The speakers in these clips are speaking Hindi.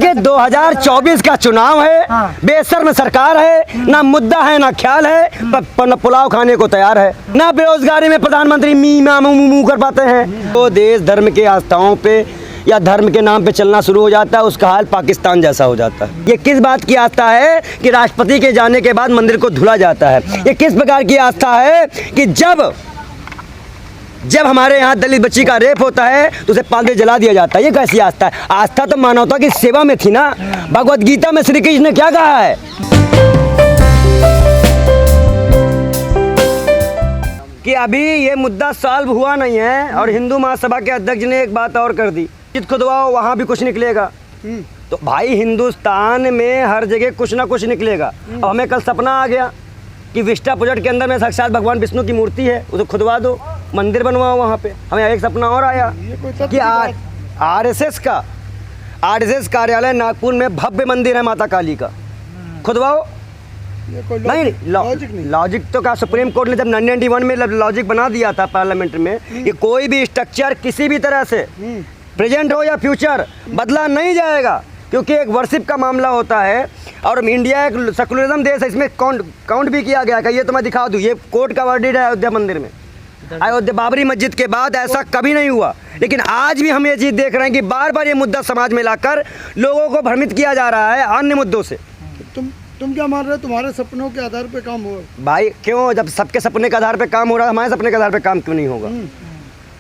कि 2024 का चुनाव है, बेशर्म सरकार है, ना मुद्दा है ना ख्याल है, पर पुलाव खाने को तैयार है। ना बेरोजगारी में प्रधानमंत्री मी मा मू मू कर पाते हैं। तो देश धर्म के आस्थाओं पे या धर्म के नाम पे चलना शुरू हो जाता है, उसका हाल पाकिस्तान जैसा हो जाता है। ये किस बात की आस्था है कि राष्ट्रपति के जाने के बाद मंदिर को धुला जाता है? ये किस प्रकार की आस्था है कि जब हमारे यहाँ दलित बच्ची का रेप होता है तो उसे पाल जला दिया जाता है? ये कैसी आस्था है? आस्था तो मानवता की सेवा में थी ना। भगवत गीता में श्री कृष्ण ने क्या कहा है? कि अभी ये मुद्दा सॉल्व हुआ नहीं है और हिंदू महासभा के अध्यक्ष ने एक बात और कर दी, खुदवाओ वहाँ भी कुछ निकलेगा। तो भाई हिंदुस्तान में हर जगह कुछ ना कुछ निकलेगा। और हमें कल सपना आ गया कि विस्टा प्रोजेक्ट के अंदर में साक्षात भगवान विष्णु की मूर्ति है, उसे खुदवा दो, मंदिर बनवाओ वहाँ पे। हमें एक सपना और आया कि आरएसएस कार्यालय नागपुर में भव्य मंदिर है माता काली का, खुदवाओ। नहीं, लॉजिक तो क्या, सुप्रीम कोर्ट ने जब 1991 में लॉजिक बना दिया था पार्लियामेंट में कि कोई भी स्ट्रक्चर किसी भी तरह से प्रेजेंट हो या फ्यूचर बदला नहीं जाएगा, क्योंकि एक वर्शिप का मामला होता है और इंडिया एक सेकुलरिज्म देश है। इसमें काउंट भी किया गया है। ये तो मैं दिखा दूँ, ये कोर्ट का वर्डिक्ट है अयोध्या मंदिर में। अयोध्या बाबरी मस्जिद के बाद ऐसा कभी नहीं हुआ, लेकिन आज भी हम ये चीज़ देख रहे हैं कि बार बार ये मुद्दा समाज में लाकर लोगों को भ्रमित किया जा रहा है अन्य मुद्दों से। तुम क्या मान रहे हो? तुम्हारे सपनों के आधार पे काम हो भाई? क्यों? जब सबके सपने के आधार पे काम हो रहा है, हमारे सपने के आधार पे काम क्यों नहीं होगा?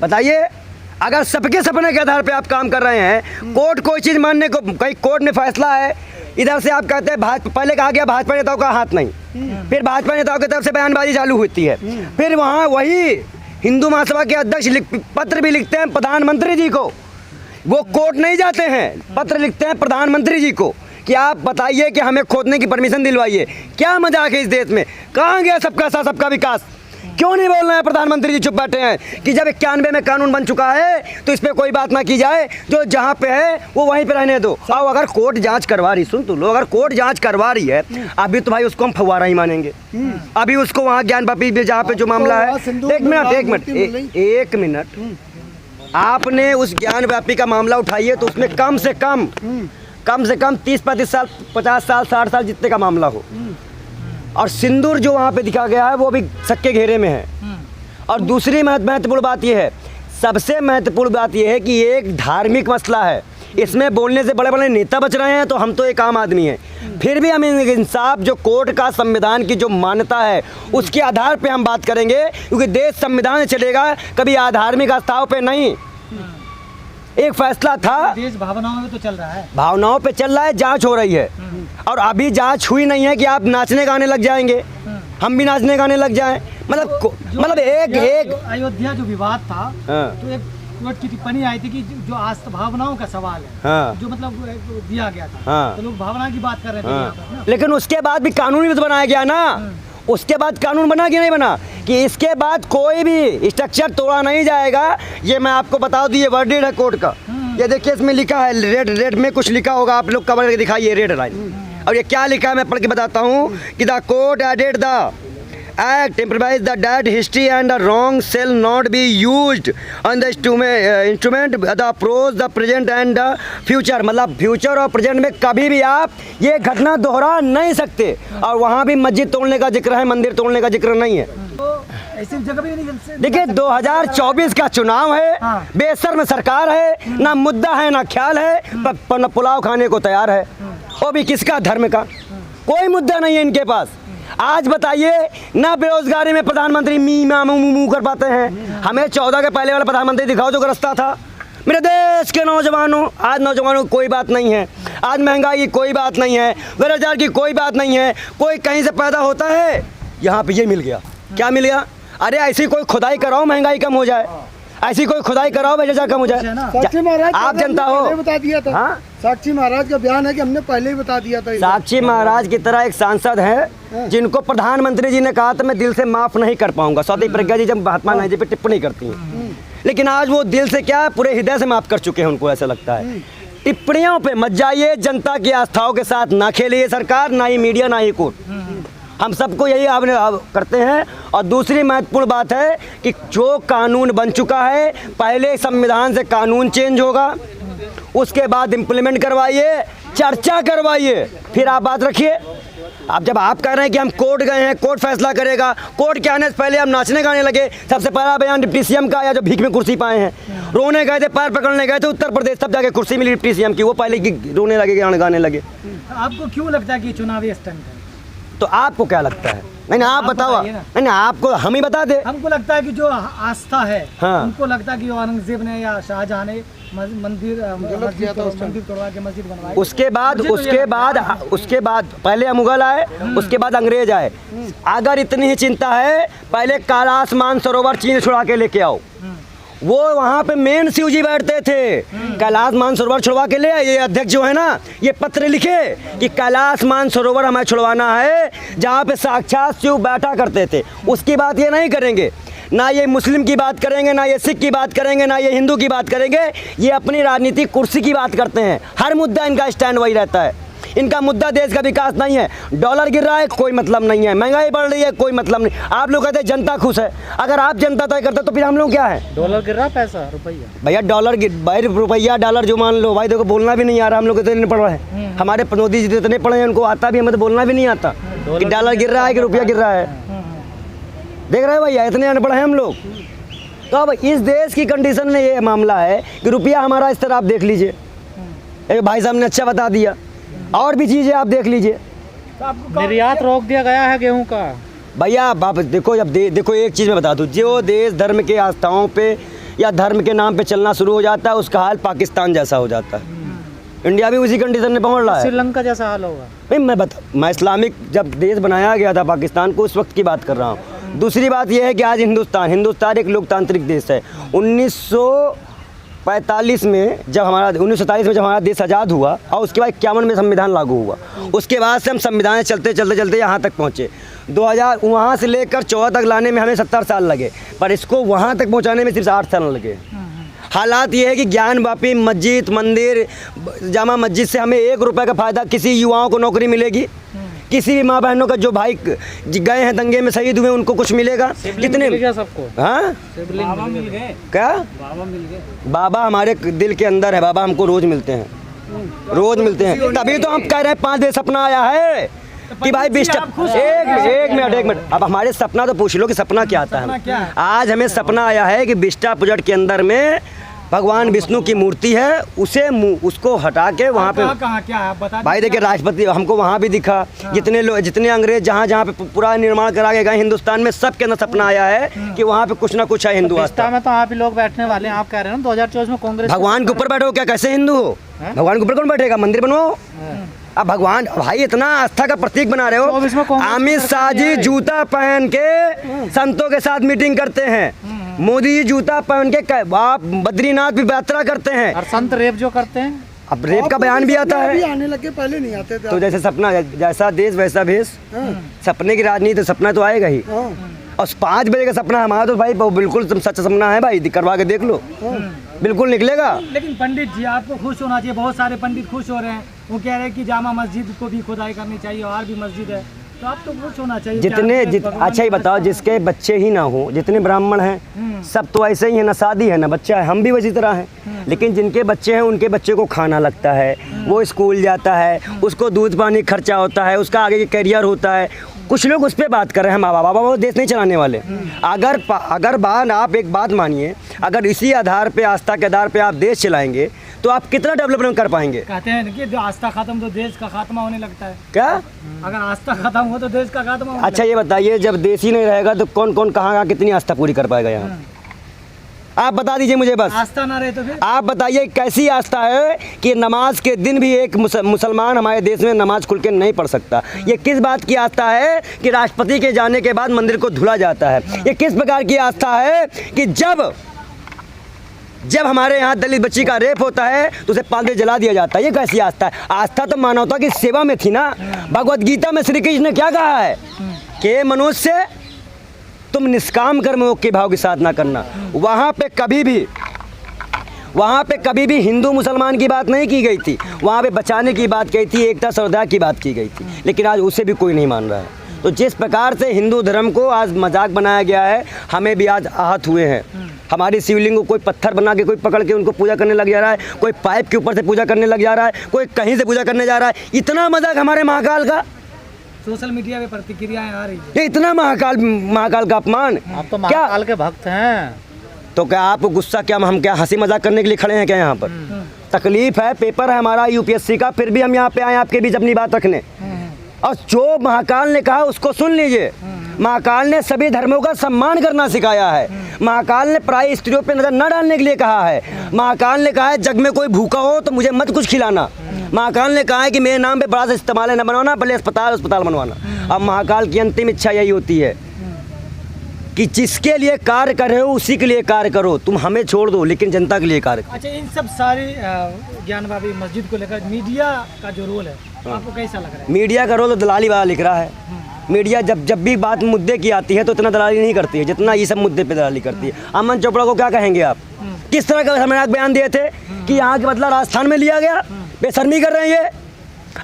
बताइए। अगर सबके सपने के आधार पे आप काम कर रहे हैं, कोर्ट कोई चीज़ मानने को, कहीं कोर्ट ने फैसला है, इधर से आप कहते हैं भाजपा, पहले कहा गया भाजपा नेताओं का हाथ नहीं, फिर भाजपा नेताओं की तरफ से बयानबाजी चालू होती है, फिर वहाँ वही हिंदू महासभा के अध्यक्ष पत्र भी लिखते हैं प्रधानमंत्री जी को। वो कोर्ट नहीं जाते हैं, पत्र लिखते हैं प्रधानमंत्री जी को कि आप बताइए कि हमें खोदने की परमिशन दिलवाइए। क्या मजाक है इस देश में? कहाँ गया सबका साथ सबका विकास? क्यों नहीं बोल रहे हैं प्रधानमंत्री जी? चुप बैठे हैं कि जब 91 में कानून बन चुका है तो इस पर कोई बात ना की जाए, जो जहाँ पे है वो वहीं पे रहने दो। और अगर कोर्ट जांच करवा रही, सुन तो लो, अगर कोर्ट जांच करवा रही है अभी तो भाई उसको हम फव्वारा ही मानेंगे। अभी उसको वहाँ ज्ञानवापी में जहाँ पे जो मामला है, एक मिनट आपने उस ज्ञानवापी का मामला उठाइए तो उसमें कम से कम 30-35 साल, 50 साल, 60 साल जितने का मामला हो। और सिंदूर जो वहाँ पे दिखा गया है वो भी सक्के घेरे में है। और दूसरी महत्वपूर्ण बात यह है, सबसे महत्वपूर्ण बात यह है कि ये एक धार्मिक मसला है। इसमें बोलने से बड़े बड़े नेता बच रहे हैं तो हम तो एक आम आदमी हैं। फिर भी हम इंसाफ, जो कोर्ट का संविधान की जो मान्यता है उसके आधार पे हम बात करेंगे, क्योंकि देश संविधान से चलेगा, कभी आधार्मिक आस्थाओं पे नहीं। एक फैसला था, देश भावनाओं में तो चल रहा है, भावनाओं पे चल रहा है, जांच हो रही है। और अभी जांच हुई नहीं है कि आप नाचने गाने लग जाएंगे, हम भी नाचने गाने लग जाएं। मतलब एक अयोध्या जो विवाद था, तो एक कोर्ट की टिप्पणी आई थी कि जो आस्था भावनाओं का सवाल है, जो मतलब दिया गया था, तो लोग भावना की बात कर रहे थे। लेकिन उसके बाद भी कानून भी तो बनाया गया ना। उसके बाद कानून बना कि नहीं बना कि इसके बाद कोई भी स्ट्रक्चर तोड़ा नहीं जाएगा। ये मैं आपको बता दूं, ये वर्डिक्ट है कोर्ट का। ये देखिए इसमें लिखा है, रेड में कुछ लिखा होगा, आप लोग कवर करके दिखाइए रेड लाइन। और ये क्या लिखा है मैं पढ़ के बताता हूँ कि the court added the Act implies that history and the wrong shall not be used on the instrument the approach the present and the future। मतलब फ्यूचर और प्रेजेंट में कभी भी आप ये घटना दोहरा नहीं सकते। और वहाँ भी मस्जिद तोड़ने का जिक्र है, मंदिर तोड़ने का जिक्र नहीं है। ऐसी जगह भी नहीं। देखिए 2024 का चुनाव है, बेशर्म सरकार है, ना मुद्दा है ना ख्याल है, पर पुलाव खाने को तैयार है। वो भी किसका? धर्म का। कोई मुद्दा नहीं है इनके पास। आज बताइए, ना बेरोजगारी में प्रधानमंत्री मी मा मू मू कर पाते हैं। हमें 14 के पहले वाला प्रधानमंत्री दिखाओ जो ग्रस्ता था। मेरे देश के नौजवानों, आज नौजवानों की कोई बात नहीं है, आज महंगाई की कोई बात नहीं है, बेरोजगार की कोई बात नहीं है। कोई कहीं से पैदा होता है, यहाँ पे ये मिल गया। क्या मिल गया? अरे ऐसी कोई खुदाई कराओ, महंगाई कम हो जाए। ऐसी कोई खुदाई कराओ, बेरोजगार कम हो जाए। साक्षी महाराज आप जनता हो, बता दिया था। हाँ? साक्षी महाराज का बयान है कि हमने पहले ही बता दिया था। साक्षी महाराज की तरह एक सांसद है जिनको प्रधानमंत्री जी ने कहा था मैं दिल से माफ नहीं कर पाऊंगा। सौदी प्रज्ञा जी जब महात्मा गांधी पे टिप्पणी करती हैं, लेकिन आज वो दिल से क्या, पूरे हृदय से माफ कर चुके हैं। उनको ऐसा लगता है। टिप्पणियों पे मत जाइए, जनता की आस्थाओं के साथ ना खेलिए सरकार, ना ही मीडिया, ना ही कोर्ट। हम सबको यही आपने करते हैं। और दूसरी महत्वपूर्ण बात है कि जो कानून बन चुका है, पहले संविधान से कानून चेंज होगा, उसके बाद इम्प्लीमेंट करवाइए, चर्चा करवाइए, फिर आप बात रखिए। अब जब आप कह रहे हैं कि हम कोर्ट गए हैं, कोर्ट फैसला करेगा, कोर्ट के आने से पहले हम नाचने गाने लगे। सबसे पहला बयान डिप्टी सीएम का आया जो भीख में कुर्सी पाए हैं, रोने गए थे, पैर पकड़ने गए थे उत्तर प्रदेश, तब जाके कुर्सी मिली डिप्टी सीएम की, वो पहले की रोने लगे, गाने लगे। आपको क्यों लगता है कि चुनावी स्टंट है? तो आपको क्या लगता है? नहीं आप बताओ। नहीं आपको हम ही बता दे। हमको लगता है कि जो आस्था है, हाँ। हमको लगता है कि औरंगजेब ने या शाहजहां ने मंदिर तोड़वा के मस्जिद बनवाई। उसके बाद पहले मुगल आए, उसके बाद अंग्रेज आए। अगर इतनी ही चिंता है, पहले कैलाश मानसरोवर चीन छुड़ा के लेके आओ। वो वहाँ पे मेन शिव जी बैठते थे, कैलाश मानसरोवर छुड़वा के ले आए। ये अध्यक्ष जो है ना, ये पत्र लिखे कि कैलाश मानसरोवर हमें छुड़वाना है, जहाँ पे साक्षात शिव बैठा करते थे। उसकी बात ये नहीं करेंगे, ना ये मुस्लिम की बात करेंगे, ना ये सिख की बात करेंगे, ना ये हिंदू की बात करेंगे। ये अपनी राजनीतिक कुर्सी की बात करते हैं। हर मुद्दा इनका स्टैंड वही रहता है। इनका मुद्दा देश का विकास नहीं है। डॉलर गिर रहा है, कोई मतलब नहीं है। महंगाई बढ़ रही है, कोई मतलब नहीं। आप लोग कहते हैं जनता खुश है। अगर आप जनता तय करते तो फिर हम लोग क्या है? डॉलर गिर रहा, पैसा रुपया, भैया डॉलर भाई, रुपया डॉलर जो मान लो भाई, देखो बोलना भी नहीं आ रहा। हम लोग इतने पढ़ रहे हैं, हमारे मोदी जी इतने पढ़े हैं, उनको आता भी, हमें तो बोलना भी नहीं आता कि डॉलर गिर रहा है कि रुपया गिर रहा है। देख रहे हैं भैया, इतने अनपढ़ हैं हम लोग। तो अब इस देश की कंडीशन में ये मामला है कि रुपया हमारा इस तरह आप देख लीजिए। एक भाई साहब ने अच्छा बता दिया, और भी चीज़ें आप देख लीजिए। निर्यात रोक दिया गया है गेहूं का। भैया बाप देखो, जब देखो एक चीज़ मैं बता दूँ, जो देश धर्म के आस्थाओं पे या धर्म के नाम पे चलना शुरू हो जाता है, उसका हाल पाकिस्तान जैसा हो जाता है। इंडिया भी उसी कंडीशन में पहुँच रहा है। श्रीलंका जैसा हाल होगा। भाई मैं इस्लामिक जब देश बनाया गया था पाकिस्तान को, उस वक्त की बात कर रहा हूँ। दूसरी बात यह है कि आज हिंदुस्तान एक लोकतांत्रिक देश है। 1947 में जब हमारा 1947 में जब हमारा देश आज़ाद हुआ, और उसके बाद 51 में संविधान लागू हुआ। उसके बाद से हम संविधान चलते यहाँ तक पहुँचे। 2000 वहाँ से लेकर 14 तक लाने में हमें 70 साल लगे, पर इसको वहाँ तक पहुँचाने में सिर्फ 8 साल लगे। हालात ये है कि ज्ञानवापी मस्जिद, मंदिर, जामा मस्जिद से हमें 1 रुपये का फ़ायदा, किसी युवाओं को नौकरी मिलेगी, किसी भी माँ बहनों का जो भाई गए हैं दंगे में शहीद हुए उनको कुछ मिलेगा? कितने सबको? हाँ, बाबा मिल गए। क्या बाबा मिल गए? बाबा हमारे दिल के अंदर है। बाबा हमको रोज मिलते हैं, रोज मिलते हैं। तभी तो हम कह रहे हैं 5 बजे सपना आया है कि भाई बिस्टा। एक मिनट, अब हमारे सपना तो पूछ लो कि सपना क्या आता है। आज हमें सपना आया है कि बिस्टा प्रोजेक्ट के अंदर में भगवान विष्णु की मूर्ति है, उसको हटा के वहाँ पे कहाँ क्या है बता भाई। देखिए राष्ट्रपति हमको वहाँ भी दिखा। जितने अंग्रेज जहाँ पे पूरा निर्माण करा के गए हिंदुस्तान में, सबके अंदर सपना आया है कि वहाँ पे कुछ ना कुछ है हिंदू आस्था में। तो आप ही लोग बैठने वाले हैं, आप कह रहे हैं ना 2024 में कांग्रेस भगवान के ऊपर बैठो क्या? कैसे हिंदू हो? भगवान के ऊपर कौन बैठेगा? मंदिर बनवाओ। अब भगवान भाई इतना आस्था का प्रतीक बना रहे हो। अमित शाह जी जूता पहन के संतों के साथ मीटिंग करते हैं, मोदी जी जूता पहन के आप बद्रीनाथ भी यात्रा करते हैं, और संत रेप जो करते हैं। अब रेप का बयान भी आता है। आने लगे, पहले नहीं आते थे। तो जैसे सपना, जैसा देश वैसा भेष। सपने की राजनीति, सपना तो आएगा ही। और 5 बजे का सपना हमारा तो भाई बिल्कुल सच्चा सपना है भाई, करवा के देख लो, बिल्कुल निकलेगा। लेकिन पंडित जी आपको खुश होना चाहिए। बहुत सारे पंडित खुश हो रहे हैं, वो कह रहे हैं कि जामा मस्जिद को भी खुदाई करनी चाहिए, और भी मस्जिद है, तो आप तो खुश होना चाहिए। अच्छा ही बताओ, जिसके बच्चे ही ना हो, जितने ब्राह्मण हैं सब तो ऐसे ही है, ना शादी है ना बच्चा है, हम भी वैसी तरह हैं। लेकिन जिनके बच्चे हैं उनके बच्चे को खाना लगता है, वो स्कूल जाता है, उसको दूध पानी खर्चा होता है, उसका आगे का करियर होता है। कुछ लोग उस पर बात कर रहे हैं, माँ बाबा वो देश नहीं चलाने वाले। अगर बात आप एक बात मानिए, अगर इसी आधार पे, आस्था के आधार पे आप देश चलाएंगे तो आप कितना डेवलपमेंट कर पाएंगे? कहते हैं कि आस्था खत्म तो देश का खात्मा होने लगता है। क्या? अगर आस्था खत्म हो तो देश का खात्मा होने अच्छा ये बताइए, जब देश ही नहीं रहेगा तो कौन कौन कहाँ कितनी आस्था पूरी कर पाएगा यहाँ? आप बता दीजिए मुझे बस। आस्था ना रहे तो फिर आप बताइए कैसी आस्था है कि नमाज के दिन भी एक मुसलमान हमारे देश में नमाज खुल के नहीं पढ़ सकता? ये किस बात की आस्था है कि राष्ट्रपति के जाने के बाद मंदिर को धुला जाता है? ये किस प्रकार की आस्था है कि जब हमारे यहाँ दलित बच्ची का रेप होता है तो उसे 5 बजे जला दिया जाता है? ये कैसी आस्था है? आस्था तो मानवता की सेवा में थी ना। भगवद गीता में श्री कृष्ण ने क्या कहा है कि मनुष्य तुम निष्काम कर्मों के भाव के साथ ना करना। वहाँ पे कभी भी हिंदू मुसलमान की बात नहीं की गई थी, वहाँ पे बचाने की बात कही थी, एकता श्रद्धा की बात की गई थी। लेकिन आज उसे भी कोई नहीं मान रहा है। तो जिस प्रकार से हिंदू धर्म को आज मजाक बनाया गया है, हमें भी आज आहत हुए हैं। हमारी शिवलिंग को कोई पत्थर बना के कोई पकड़ के उनको पूजा करने लग जा रहा है, कोई पाइप के ऊपर से पूजा करने लग जा रहा है, कोई कहीं से पूजा करने जा रहा है। इतना मजाक हमारे महाकाल का, सोशल मीडिया पे प्रतिक्रियाएं आ रही है। ये इतना महाकाल का अपमान। आप तो महाकाल के भक्त हैं। तो क्या आपको गुस्सा, क्या हम क्या हंसी मजाक करने के लिए खड़े हैं क्या यहाँ पर? तकलीफ है, पेपर है हमारा यूपीएससी का, फिर भी हम यहाँ पे आए आपके बीच अपनी बात रखने। और जो महाकाल ने कहा उसको सुन लीजिए। महाकाल ने सभी धर्मों का सम्मान करना सिखाया है। महाकाल ने पराई स्त्रियों पे नजर न डालने के लिए कहा है। महाकाल ने कहा है जग में कोई भूखा हो तो मुझे मत कुछ खिलाना। महाकाल ने कहा है कि मेरे नाम पे बड़ा सा इस्तेमाल न बनवाना, भले अस्पताल बनवाना। अब महाकाल की अंतिम इच्छा यही होती है कि जिसके लिए कार्य कर रहे हो उसी के लिए कार्य करो, तुम हमें छोड़ दो लेकिन जनता के लिए कार्य करो। अच्छा, इन सब सारी ज्ञान भाभी मस्जिद को लेकर मीडिया का जो रोल है आपको कैसा लग रहा है? मीडिया का रोल तो दलाली वाला लिख रहा है। मीडिया जब भी बात मुद्दे की आती है तो इतना दलाली नहीं करती है जितना ये सब मुद्दे पे दलाली करती है। अमन चोपड़ा को क्या कहेंगे आप? किस तरह का खतरनाक बयान दिए थे कि यहाँ के बदला राजस्थान में लिया गया। बेशर्मी कर रहे हैं ये।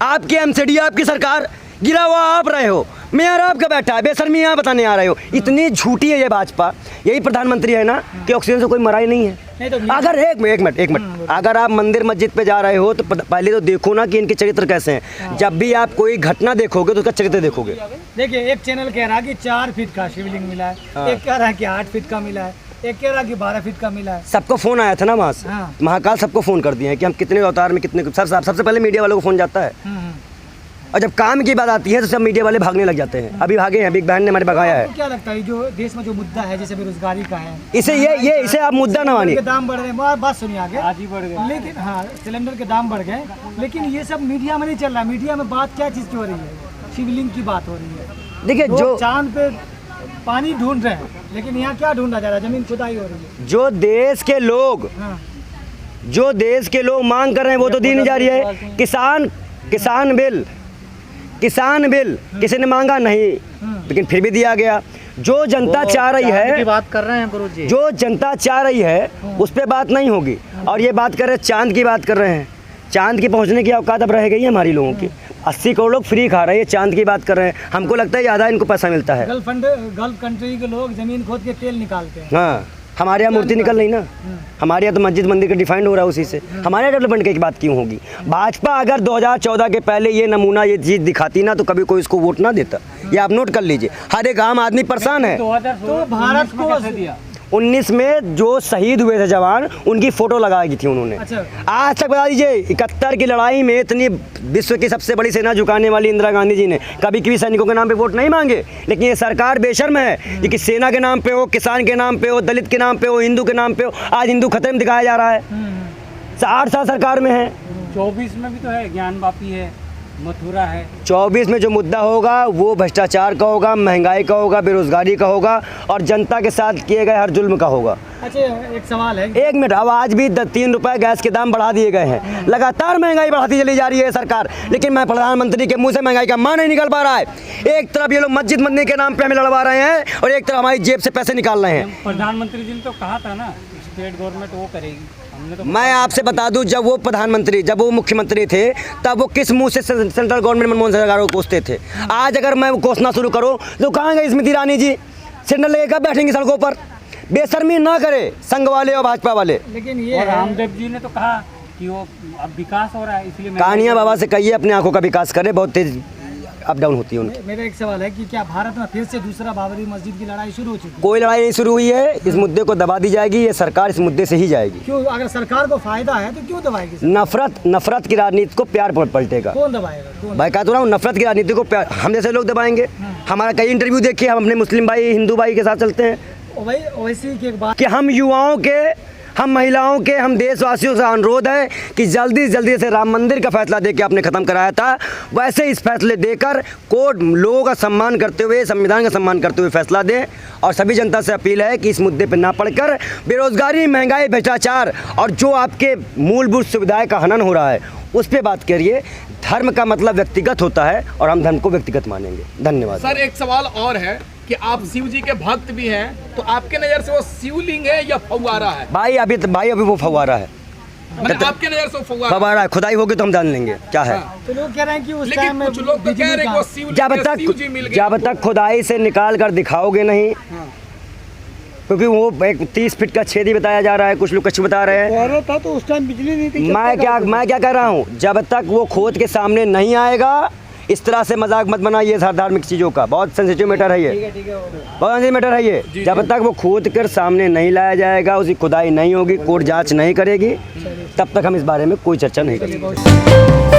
आपकी एमसीडी, आपकी सरकार, गिरा हुआ आप रहे हो, मेयर आपका बैठा है, बेशर्मी यहाँ बताने आ रहे हो। इतनी झूठी है ये भाजपा। यही प्रधानमंत्री है ना कि ऑक्सीजन से कोई मरा ही नहीं है। अगर एक मिनट अगर आप मंदिर मस्जिद पे जा रहे हो तो पहले तो देखो ना कि इनके चरित्र कैसे हैं। जब भी आप कोई घटना देखोगे तो उसका चरित्र देखोगे। देखिए, एक चैनल कह रहा है कि 4 फीट का शिवलिंग मिला है, एक कह रहा है कि 8 फीट का मिला है, एक कह रहा है कि 12 फीट का मिला है। सबको फोन आया था ना वहाँ से। महाकाल सबको फोन कर दिए हैं कि हम कितने अवतार में कितने। सबसे पहले मीडिया वालों को फोन जाता है। और जब काम की बात आती है तो सब मीडिया वाले भागने लग जाते हैं। अभी भागे हैं, बिग बहन ने हमारे भगाया है। क्या लगता है जो देश में जो मुद्दा है जैसे बेरोजगारी का है, इसे आप मुद्दा ना मानिए। दाम बढ़ रहे हैं, बात सुनिए आगे, आज ही बढ़ गए, लेकिन हाँ सिलेंडर के दाम बढ़ गए, लेकिन ये सब मीडिया में नहीं चल रहा है। मीडिया में बात क्या चीज़ की हो रही है? शिवलिंग की बात हो रही है। देखिए, जो चांद पे पानी ढूंढ रहे हैं, लेकिन यहाँ क्या ढूंढा जा रहा है? जमीन खुदाई हो रही है। जो देश के लोग मांग कर रहे हैं वो तो दी नहीं जा रही है। किसान बिल किसी ने मांगा नहीं, लेकिन फिर भी दिया गया। जो जनता चाह रही है, की बात कर रहे हैं गुरुजी, जो जनता चाह रही है उस पर बात नहीं होगी। और ये बात कर रहे हैं, चांद की बात कर रहे हैं। चांद की पहुंचने की औकात अब रह गई है हमारी लोगों की। 80 करोड़ लोग फ्री खा रहे हैं, चांद की बात कर रहे हैं। हमको लगता है ज़्यादा इनको पैसा मिलता है। गल्फ कंट्री के लोग जमीन खोद के तेल निकालते हैं। हाँ, हमारे यहाँ मूर्ति निकल रही ना। हमारे यहाँ तो मस्जिद मंदिर का डिफाइंड हो रहा है उसी से। हमारे यहाँ डेवलपमेंट की बात क्यों होगी? भाजपा अगर 2014 के पहले ये नमूना, ये चीज़ दिखाती ना तो कभी कोई इसको वोट ना देता। ये आप नोट कर लीजिए। हर एक आम आदमी परेशान है। तो भारत को 19 में जो शहीद हुए थे जवान, उनकी फोटो लगाई थी उन्होंने। अच्छा। आज तक बता दीजिए, 71 की लड़ाई में इतनी विश्व की सबसे बड़ी सेना झुकाने वाली इंदिरा गांधी जी ने कभी किसी सैनिकों के नाम पे वोट नहीं मांगे। लेकिन ये सरकार बेशर्म है कि सेना के नाम पे हो, किसान के नाम पे हो, दलित के नाम पे हो, हिंदू के नाम पे हो। आज हिंदू खतरे में दिखाया जा रहा है। 8 साल सरकार में है। 24 में भी तो है, ज्ञान वापी है, मथुरा है। 24 में जो मुद्दा होगा वो भ्रष्टाचार का होगा, महंगाई का होगा, बेरोजगारी का होगा और जनता के साथ किए गए हर जुल्म का होगा। अच्छा, एक सवाल है। 1 मिनट, अब आज भी 3 रुपए गैस के दाम बढ़ा दिए गए हैं। लगातार महंगाई बढ़ाती चली जा रही है सरकार, लेकिन मैं प्रधानमंत्री के मुंह से महंगाई का मान नहीं निकल पा रहा है। एक तरफ ये लोग मस्जिद मंदिर के नाम पे हमें लड़वा रहे हैं और एक तरफ हमारी जेब से पैसे निकाल रहे हैं। प्रधानमंत्री जी ने तो कहा था ना स्टेट गवर्नमेंट वो करेगी। हमने तो मैं आपसे बता दूं, जब वो मुख्यमंत्री थे तब वो किस मुंह से सेंट्रल गवर्नमेंट मनमोहन सरकार को कोसते थे। आज अगर मैं कोसना शुरू करूं तो कहाँ गई स्मृति ईरानी जी? सिलेंडर लेकर बैठेंगी सड़कों पर। बेशर्मी ना करे संघ वाले और भाजपा वाले। लेकिन ये और रामदेव जी ने तो कहा कि वो अब विकास हो रहा है, इसलिए कहानियां बाबा से कहिए, अपने आंखों का विकास करे। बहुत तेज अप डाउन होती है उनकी। मेरा एक सवाल है कि क्या भारत में फिर से दूसरा बाबरी मस्जिद की लड़ाई शुरू हो चुकी है? कोई लड़ाई नहीं शुरू हुई है। इस मुद्दे को दबा दी जाएगी। ये सरकार इस मुद्दे से ही जाएगी। क्यों? अगर सरकार को फायदा है तो क्यों दबाएगी? नफरत की राजनीति को प्यार पलटेगा। कौन दबाएगा? भाई कहता हूँ, नफरत की राजनीति को प्यार हम जैसे लोग दबाएंगे। हमारा कई इंटरव्यू देखिए, हम अपने मुस्लिम भाई, हिंदू भाई के साथ चलते हैं ओवैसी की एक बात कि हम युवाओं के, हम महिलाओं के, हम देशवासियों से अनुरोध है कि जल्दी जल्दी से राम मंदिर का फैसला देके आपने ख़त्म कराया था, वैसे इस फैसले देकर कोर्ट लोगों का सम्मान करते हुए, संविधान का सम्मान करते हुए फैसला दें। और सभी जनता से अपील है कि इस मुद्दे पर ना पड़कर बेरोजगारी, महंगाई, भ्रष्टाचार और जो आपके मूलभूत सुविधाएं का हनन हो रहा है उस पर बात करिए। धर्म का मतलब व्यक्तिगत होता है और हम धर्म को व्यक्तिगत मानेंगे। धन्यवाद। सर, एक सवाल और है कि आप शिव जी के भक्त भी हैं, तो आपके नजर से वो शिवलिंग है या फव्वारा है? भाई अभी वो फव्वारा है। मतलब आपके नजर से वो फव्वारा है। खुदाई होगी तो हम जान लेंगे क्या है। तो लोग कह रहे हैं कि उस टाइम लेकिन में कुछ लोग तो कह रहे हैं कि वो शिव जी मिल गया। जब तक खुदाई से निकाल कर दिखाओगे नहीं क्योंकि वो एक 30 फीट का छेद ही बताया जा रहा है, कुछ लोग कुछ बता रहे हैं। कोहरा था तो उस टाइम बिजली नहीं थी। मैं क्या कह रहा हूँ, जब तक वो खोद के सामने नहीं आएगा, इस तरह से मजाक मत बनाइए धार्मिक चीज़ों का। बहुत सेंसिटिव मैटर है ये, बहुत सेंसिटिव मैटर है ये। जब तक वो खोद कर सामने नहीं लाया जाएगा, उसकी खुदाई नहीं होगी, कोर्ट जांच नहीं करेगी, तब तक हम इस बारे में कोई चर्चा नहीं करेंगे।